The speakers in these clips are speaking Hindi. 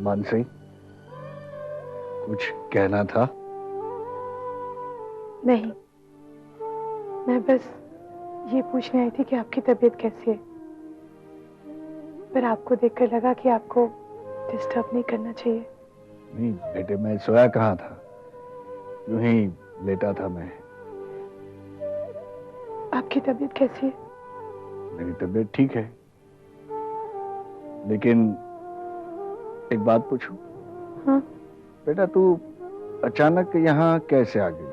मानसी, कुछ कहना था? नहीं, मैं बस ये पूछने आई थी कि आपकी तबीयत कैसी है। पर आपको देखकर लगा कि आपको डिस्टर्ब नहीं करना चाहिए। नहीं बेटे, मैं सोया कहाँ था, यूं ही लेटा था मैं। आपकी तबीयत कैसी है? मेरी तबीयत ठीक है, लेकिन एक बात पूछूं? हाँ? बेटा, तू अचानक यहाँ कैसे आ गई?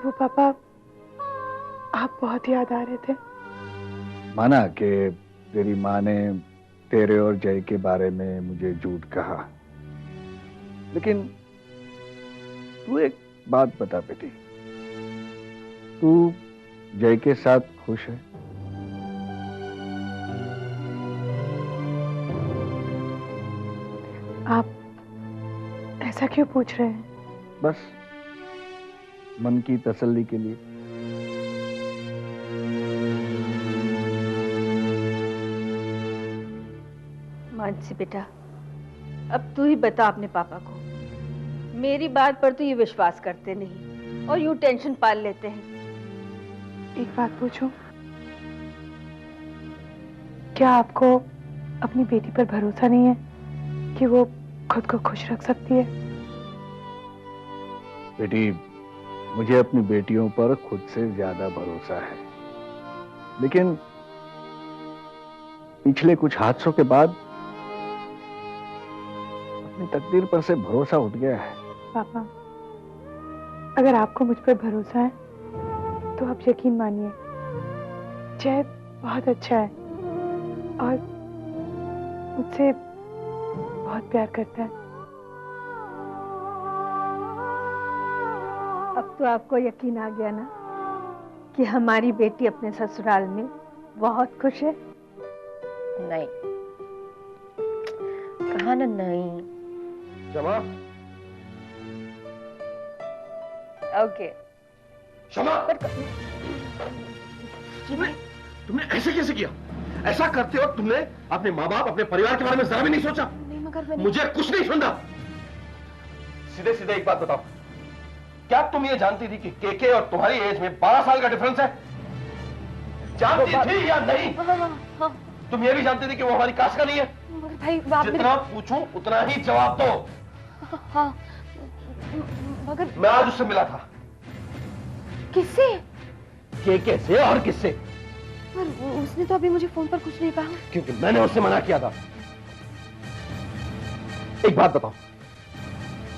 वो पापा, आप बहुत याद आ रहे थे। माना कि तेरी माँ ने तेरे और जय के बारे में मुझे झूठ कहा, लेकिन तू एक बात बता बेटी, तू जय के साथ खुश है? आप ऐसा क्यों पूछ रहे हैं? बस मन की तसल्ली के लिए। मानसी बेटा, अब तू ही बता अपने पापा को। मेरी बात पर तो ये विश्वास करते नहीं और यूं टेंशन पाल लेते हैं। एक बात पूछूं? क्या आपको अपनी बेटी पर भरोसा नहीं है कि वो खुद को खुश रख सकती है? बेटी, मुझे अपनी बेटियों पर खुद से ज्यादा भरोसा है, लेकिन पिछले कुछ हादसों के बाद अपनी तकदीर पर से भरोसा उठ गया है। पापा, अगर आपको मुझ पर भरोसा है तो आप यकीन मानिए, जय बहुत अच्छा है और मुझसे बहुत प्यार करता है। अब तो आपको यकीन आ गया ना कि हमारी बेटी अपने ससुराल में बहुत खुश है? नहीं, कहा ना नहीं। क्षमा। ओके। क्षमा। तुमने ऐसे कैसे किया? ऐसा करते वक्त तुमने अपने माँ बाप, अपने परिवार के बारे में जरा भी नहीं सोचा? नहीं, मगर मुझे कुछ नहीं सुनना। सीधे सीधे एक बात बताओ, क्या तुम ये जानती थी कि केके और तुम्हारी एज में 12 साल का डिफरेंस है? जानती थी या नहीं? हाँ। तुम ये भी जानती थी कि वो हमारी कास्ट का नहीं है? मगर भाई, जितना पूछूं उतना ही जवाब दो। हाँ, मगर मैं आज उससे मिला था। किससे? केके से। और किससे? पर उसने तो अभी मुझे फोन पर कुछ नहीं कहा। क्योंकि मैंने उससे मना किया था। एक बात बताओ,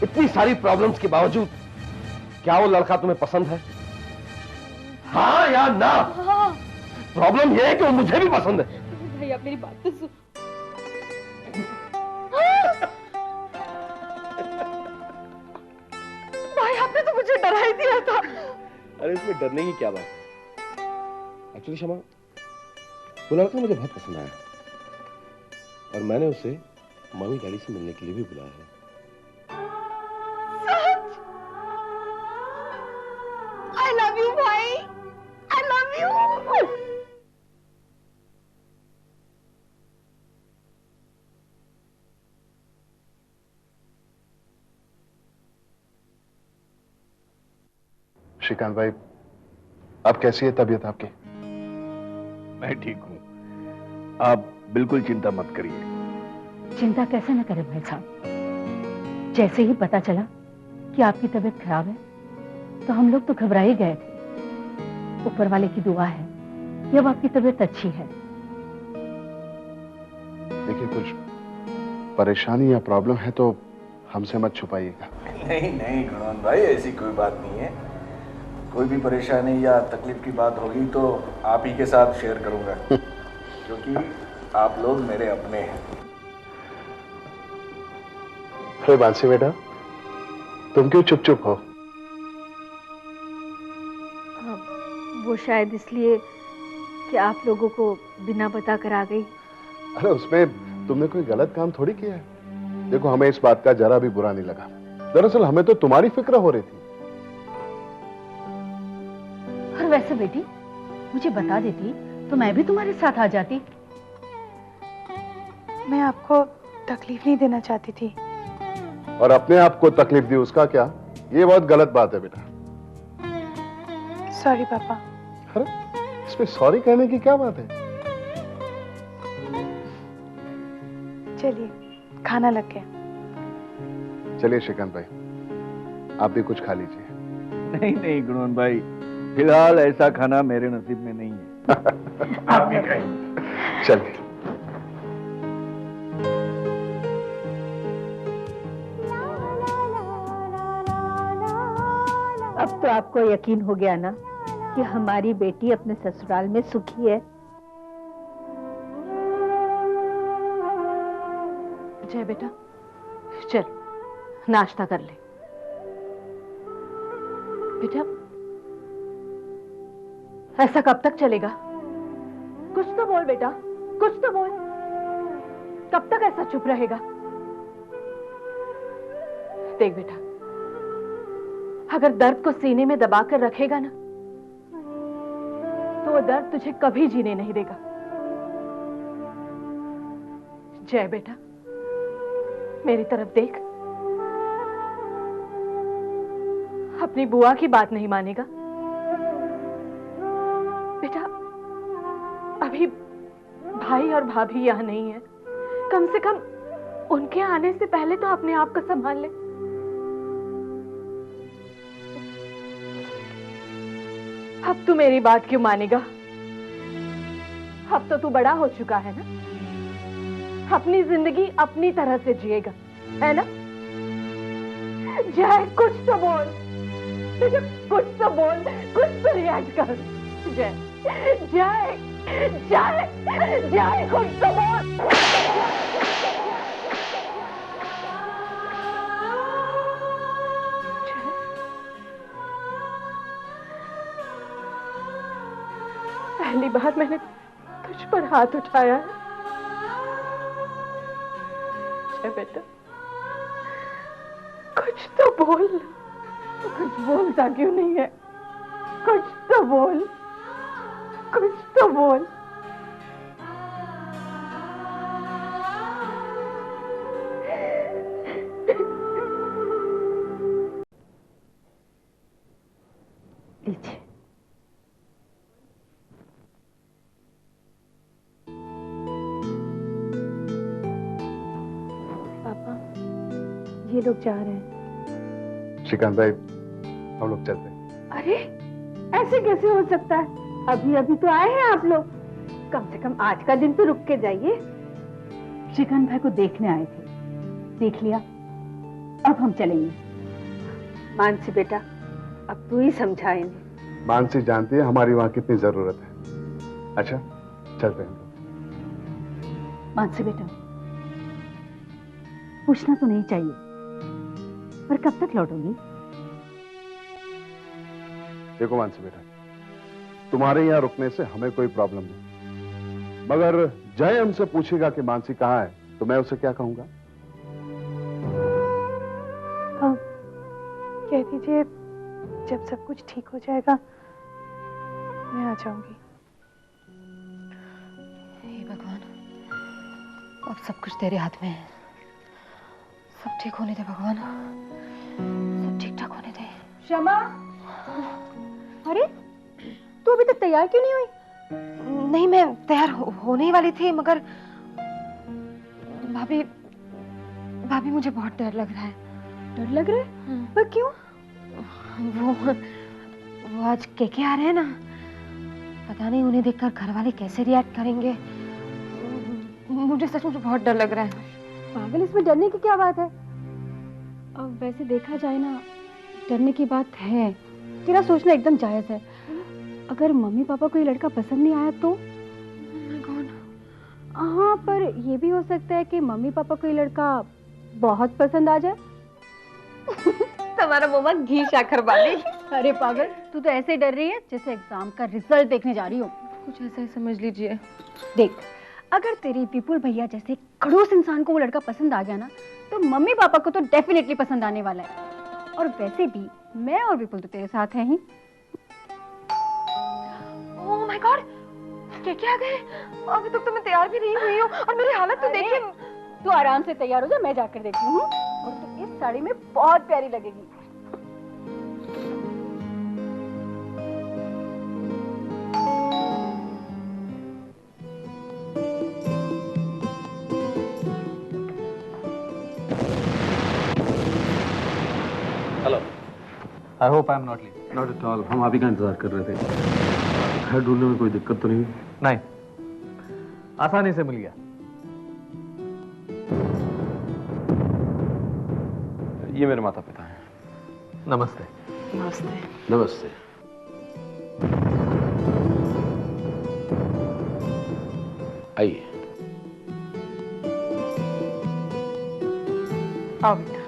इतनी सारी प्रॉब्लम्स के बावजूद क्या वो लड़का तुम्हें पसंद है? हाँ या ना? हाँ। प्रॉब्लम यह है कि वो मुझे भी पसंद है। भाई, आप मेरी बात तो सुन। भाई, आपने तो मुझे डरा ही दिया था। अरे इसमें डरने की क्या बात? एक्चुअली क्षमा, वो लड़का मुझे बहुत पसंद आया और मैंने उसे मम्मी डैडी से मिलने के लिए भी बुलाया है। I love you, भाई। I love you। श्रीकांत भाई, आप कैसी है तबीयत आपकी? मैं ठीक हूं, आप बिल्कुल चिंता मत करिए। चिंता कैसे न करे भाई साहब, जैसे ही पता चला कि आपकी तबीयत खराब है तो हम लोग तो घबरा ही गए थे। ऊपर वाले की दुआ है कि अब आपकी तबीयत अच्छी है। देखिए, कुछ परेशानी या प्रॉब्लम है तो हमसे मत छुपाइएगा। नहीं नहीं गुणवंत भाई, ऐसी कोई बात नहीं है। कोई भी परेशानी या तकलीफ की बात होगी तो आप ही के साथ शेयर करूंगा क्योंकि आप लोग मेरे अपने हैं। अरे बांसी बेटा, तुम क्यों चुप चुप हो? वो शायद इसलिए कि आप लोगों को बिना बता कर आ गई। अरे उसमें तुमने कोई गलत काम थोड़ी किया है। देखो, हमें इस बात का जरा भी बुरा नहीं लगा। दरअसल हमें तो तुम्हारी फिक्र हो रही थी। और वैसे बेटी, मुझे बता देती तो मैं भी तुम्हारे साथ आ जाती। मैं आपको तकलीफ नहीं देना चाहती थी। और अपने आप को तकलीफ दी उसका क्या? ये बहुत गलत बात है बेटा। सॉरी पापा। अरे इसमें सॉरी कहने की क्या बात है? चलिए खाना लग गया। चलिए श्रीकांत भाई, आप भी कुछ खा लीजिए। नहीं नहीं गुणवंत भाई, फिलहाल ऐसा खाना मेरे नसीब में नहीं है। आप भी खाइए। चलिए। अब तो आपको यकीन हो गया ना कि हमारी बेटी अपने ससुराल में सुखी है। जय बेटा, चल नाश्ता कर ले। बेटा, ऐसा कब तक चलेगा? कुछ तो बोल बेटा, कुछ तो बोल। कब तक ऐसा चुप रहेगा? देख बेटा, अगर दर्द को सीने में दबा कर रखेगा ना, तो वो दर्द तुझे कभी जीने नहीं देगा। जय बेटा, मेरी तरफ देख। अपनी बुआ की बात नहीं मानेगा बेटा। अभी भाई और भाभी यहां नहीं है, कम से कम उनके आने से पहले तो अपने आप को संभाल ले। अब तू मेरी बात क्यों मानेगा? अब तो तू बड़ा हो चुका है ना, अपनी जिंदगी अपनी तरह से जिएगा, है ना? जय कुछ तो बोल, कुछ तो बोल, कुछ तो रिएक्ट कर। जय जय जय जय, कुछ तो बोल। पहली बार मैंने तुझ पर हाथ उठाया है। जय बेटा, कुछ तो बोल। कुछ बोलता क्यों नहीं है? कुछ तो बोल, कुछ तो बोल। लीजिए। पापा, ये लोग जा रहे हैं। श्रीकांत भाई, हम लोग चलते हैं। अरे ऐसे कैसे हो सकता है? अभी अभी तो आए हैं आप लोग, कम से कम आज का दिन तो रुक के जाइए। श्रीकांत भाई को देखने आए थे, देख लिया, अब हम चलेंगे। मानसी बेटा, अब तू ही समझा इन्हें। मानसी जानती है हमारी वहां कितनी जरूरत है। अच्छा चलते हैं। मानसी बेटा, पूछना तो नहीं चाहिए, पर कब तक लौटोगी? देखो मानसी बेटा, तुम्हारे यहाँ रुकने से हमें कोई प्रॉब्लम नहीं, मगर जय हमसे पूछेगा कि मानसी कहाँ है, तो मैं उसे क्या कहूंगा? कह दीजिए जब सब कुछ ठीक हो जाएगा मैं आ जाऊंगी। हे भगवान, अब सब कुछ तेरे हाथ में है। सब ठीक होने दे भगवान, सब ठीक ठाक होने दे। क्षमा, अरे तू अभी तक तैयार क्यों नहीं हुई? नहीं, मैं तैयार होने ही वाली थी, मगर भाभी भाभी मुझे बहुत डर लग रहा है। डर लग रहा है? पर क्यों? वो आज केके आ रहे हैं ना, पता नहीं उन्हें देखकर घर वाले कैसे रिएक्ट करेंगे। मुझे सच में बहुत डर लग रहा है। पागल, इसमें डरने की क्या बात है? अब वैसे देखा जाए ना, डरने की बात है, तेरा सोचना एकदम जायज है। अगर मम्मी पापा को ये लड़का पसंद नहीं आया तो? कौन? हाँ, पर ये भी हो सकता है कि मम्मी पापा को ये लड़का बहुत पसंद आ जाए। तुम्हारा मम्मा घी शाकर वाली। अरे पागल, तू तो ऐसे डर रही है जैसे एग्जाम का रिजल्ट देखने जा रही हो। कुछ ऐसा ही समझ लीजिए। देख, अगर तेरे विपुल भैया जैसे खड़ूस इंसान को वो लड़का पसंद आ गया ना, तो मम्मी पापा को तो डेफिनेटली पसंद आने वाला है। और वैसे भी मैं और विपुल तो तेरे साथ हैं ही। ओह माय गॉड, क्या आ गए? अभी तक तो मैं तैयार भी नहीं हुई हूँ और मेरी हालत तो देखिए। तू आराम से तैयार हो जा, मैं जाकर देखती हूँ। और तू इस साड़ी में बहुत प्यारी लगेगी। Hello. I hope I am not let. Not at all, हम आप ही का इंतजार कर रहे थे। घर ढूंढने में कोई दिक्कत तो नहीं हुई? नहीं, आसानी से मिल गया। ये मेरे माता पिता हैं। नमस्ते। नमस्ते। नमस्ते। आइए। आओ बेटा,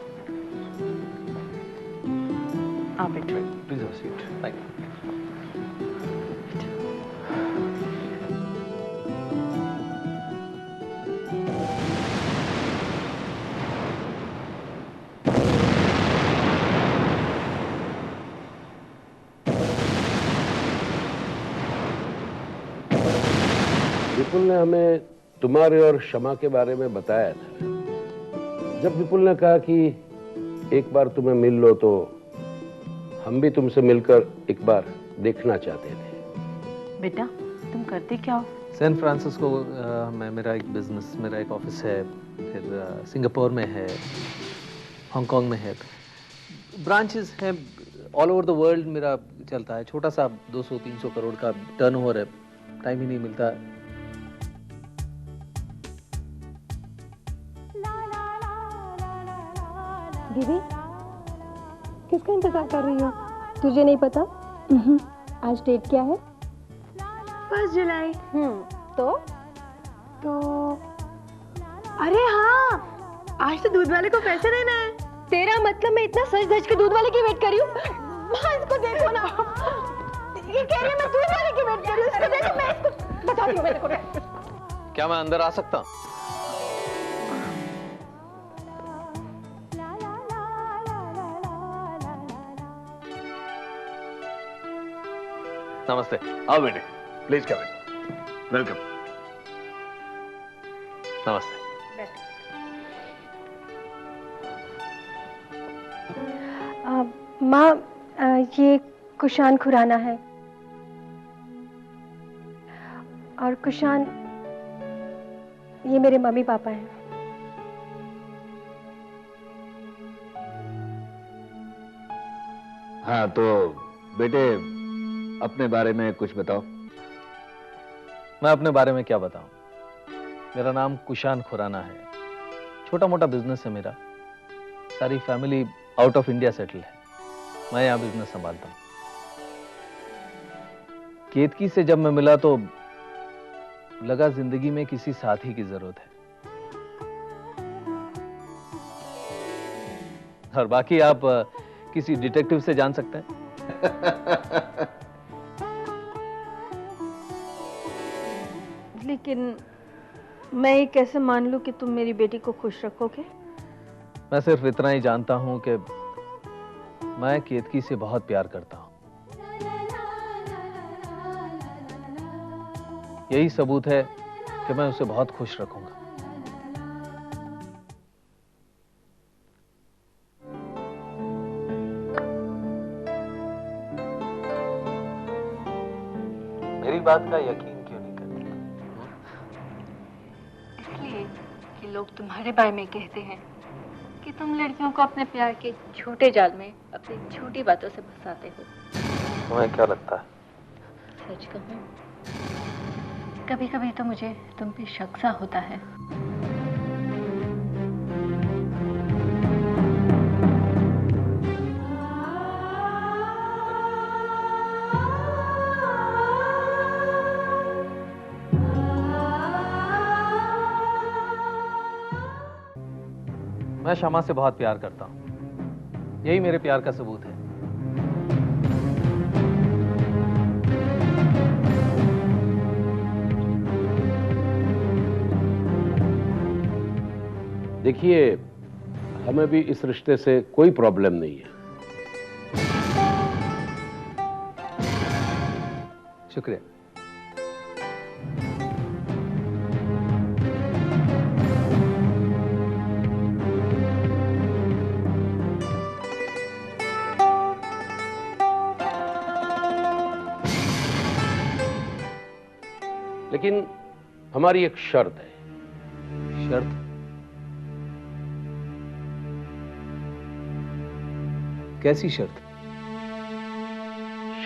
आओ बेटा। Please have seat. Thank you. Vipul ने हमें तुम्हारे और शमा के बारे में बताया था। जब विपुल ने कहा कि एक बार तुम्हें मिल लो, तो हम भी तुमसे मिलकर एक बार देखना चाहते थे। बेटा तुम करते क्या हो? सैन फ्रांसिस्को में मेरा एक बिजनेस, मेरा एक ऑफिस है, फिर सिंगापुर में है, हांगकांग में है, ब्रांचेस हैं ऑल ओवर द वर्ल्ड। मेरा चलता है, छोटा सा 200-300 करोड़ का टर्नओवर है, टाइम ही नहीं मिलता। दीदी किसका इंतजार कर रही हो? तुझे नहीं पता? आज डेट क्या है? 1 जुलाई। तो अरे हाँ, आज तो दूध वाले को पैसे देना है। तेरा मतलब मैं इतना सज धज के दूध वाले की वेट कर रही हूँ? माँ इसको देखो ना, ये कह रही है मैं दूध वाले की वेट कर रही हूँ। इसको देखो, मैं इसको बताती हूँ। मेरे को क्या मैं अंदर आ सकता हूँ? नमस्ते। आओ बेटे, प्लीज कम इन। वेलकम। नमस्ते। माँ ये कुशान खुराना है, और कुशान ये मेरे मम्मी पापा हैं। हाँ तो बेटे अपने बारे में कुछ बताओ। मैं अपने बारे में क्या बताऊं? मेरा नाम कुशान खुराना है, छोटा मोटा बिजनेस है मेरा, सारी family out of India settle है, मैं यहाँ बिजनेस संभालता हूँ। केतकी से जब मैं मिला तो लगा जिंदगी में किसी साथी की जरूरत है, और बाकी आप किसी डिटेक्टिव से जान सकते हैं। लेकिन मैं ये कैसे मान लूं कि तुम मेरी बेटी को खुश रखोगे? मैं सिर्फ इतना ही जानता हूं कि मैं केतकी से बहुत प्यार करता हूं। यही सबूत है कि मैं उसे बहुत खुश रखूंगा। मेरी बात का यकीन क्यों नहीं करते? इसलिए कि लोग तुम्हारे बारे में कहते हैं कि तुम लड़कियों को अपने प्यार के छोटे जाल में अपनी छोटी बातों से फंसाते हो। तुम्हें क्या लगता है? सच कहूं, कभी कभी तो मुझे तुम पे शक सा होता है। मैं शमा से बहुत प्यार करता हूं, यही मेरे प्यार का सबूत है। देखिए, हमें भी इस रिश्ते से कोई प्रॉब्लम नहीं है। शुक्रिया। लेकिन हमारी एक शर्त है। शर्त? कैसी शर्त?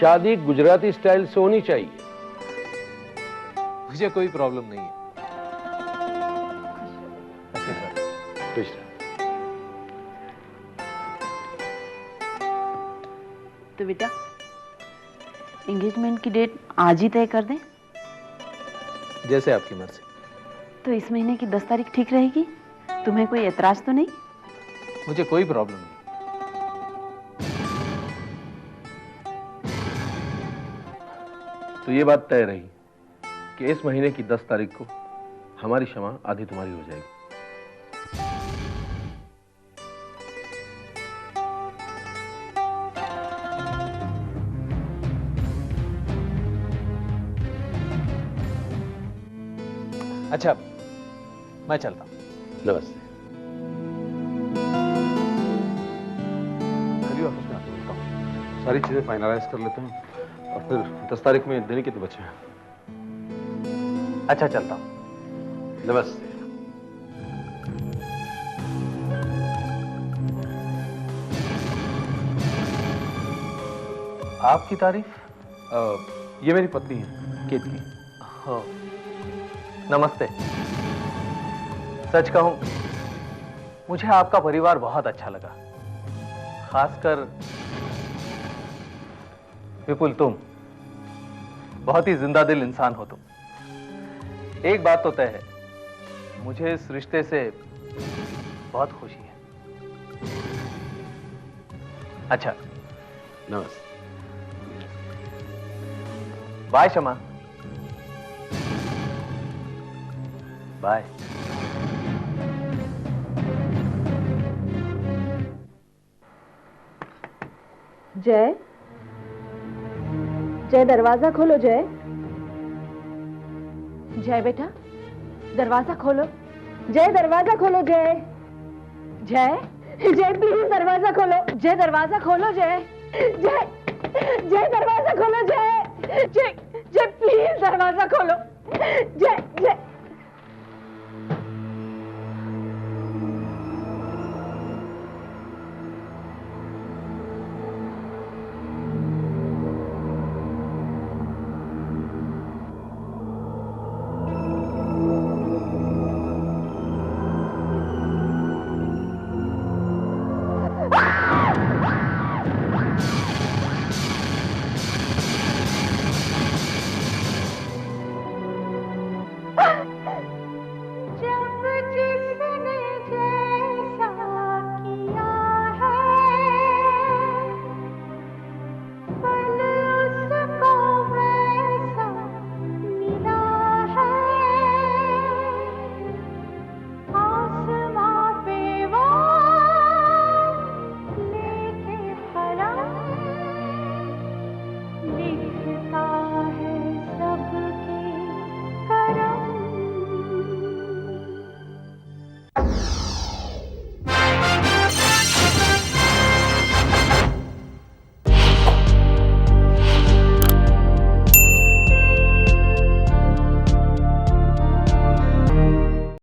शादी गुजराती स्टाइल से होनी चाहिए। मुझे कोई प्रॉब्लम नहीं है। खुश रहो। तो बेटा एंगेजमेंट की डेट आज ही तय कर दें? जैसे आपकी मर्जी। तो इस महीने की 10 तारीख ठीक रहेगी? तुम्हें कोई एतराज तो नहीं? मुझे कोई प्रॉब्लम नहीं। तो ये बात तय रही कि इस महीने की 10 तारीख को हमारी क्षमा आधी तुम्हारी हो जाएगी। अच्छा, मैं चलता हूं। नमस्ते। चलिए ऑफिस में आके मिलता हूँ, सारी चीजें फाइनलाइज कर लेते हैं और फिर 10 तारीख में देने के तो बचे हैं। अच्छा, चलता हूं। नमस्ते। आपकी तारीफ? ये मेरी पत्नी है केतकी। हाँ, नमस्ते। सच कहूं, मुझे आपका परिवार बहुत अच्छा लगा, खासकर विपुल, तुम बहुत ही जिंदा दिल इंसान हो तुम। एक बात तो तय है, मुझे इस रिश्ते से बहुत खुशी है। अच्छा, नमस्ते। बाय शमा। बाय। जय, जय दरवाजा खोलो। जय, जय बेटा दरवाजा खोलो। जय दरवाजा खोलो। जय, जय, जय प्लीज दरवाजा खोलो। जय दरवाजा खोलो। जय, जय, जय दरवाजा खोलो। जय, जय, जय प्लीज दरवाजा खोलो। जय, जय